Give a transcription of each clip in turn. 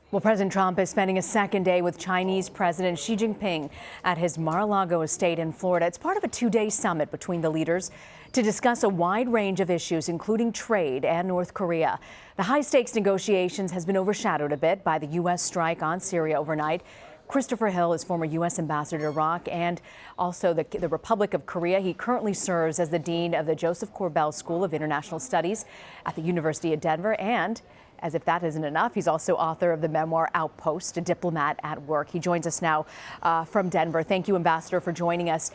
Well, President Trump is spending a second day with Chinese President Xi Jinping at his Mar-a-Lago estate in Florida. It's part of a two-day summit between the leaders to discuss a wide range of issues, including trade and North Korea. The high-stakes negotiations has been overshadowed a bit by the U.S. strike on Syria overnight. Christopher Hill is former U.S. ambassador to Iraq and also the Republic of Korea. He currently serves as the dean of the Joseph Corbell School of International Studies at the University of Denver. And as if that isn't enough, he's also author of the memoir Outpost, A Diplomat at Work. He joins us now from Denver. Thank you, Ambassador, for joining us.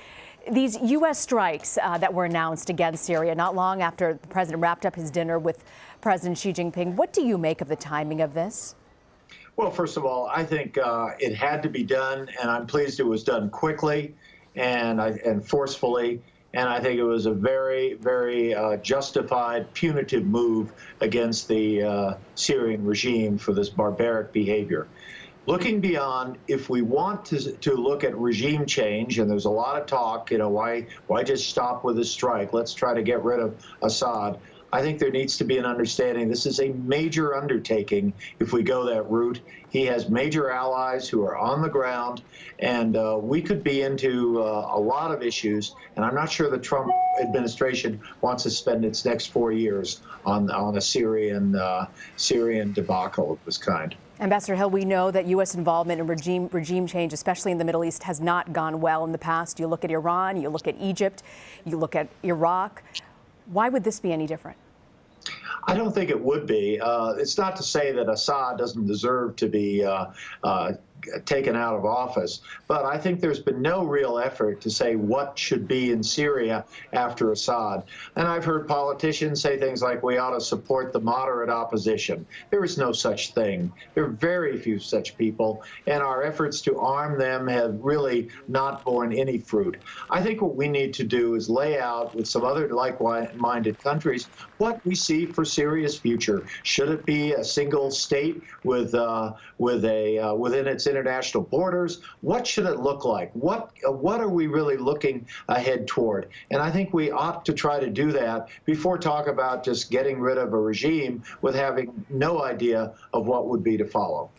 These U.S. strikes that were announced against Syria not long after the president wrapped up his dinner with President Xi Jinping. What do you make of the timing of this? Well, first of all, I think it had to be done, and I'm pleased it was done quickly and forcefully. And I think it was a very, very justified, punitive move against the Syrian regime for this barbaric behavior. Looking beyond, if we want to look at regime change, and there's a lot of talk, why just stop with a strike? Let's try to get rid of Assad. I think there needs to be an understanding this is a major undertaking if we go that route. He has major allies who are on the ground, and we could be into a lot of issues, and I'm not sure the Trump administration wants to spend its next 4 years on a Syrian debacle of this kind. Ambassador Hill, we know that U.S. involvement in regime change, especially in the Middle East, has not gone well in the past. You look at Iran, you look at Egypt, you look at Iraq. Why would this be any different? I don't think it would be. It's not to say that Assad doesn't deserve to be taken out of office, but I think there's been no real effort to say what should be in Syria after Assad. And I've heard politicians say things like we ought to support the moderate opposition. There is no such thing. There are very few such people, and our efforts to arm them have really not borne any fruit. I think what we need to do is lay out with some other like-minded countries what we see for Syria's future. Should it be a single state within its international borders? What should it look like? What are we really looking ahead toward? And I think we ought to try to do that before talk about just getting rid of a regime with having no idea of what would be to follow.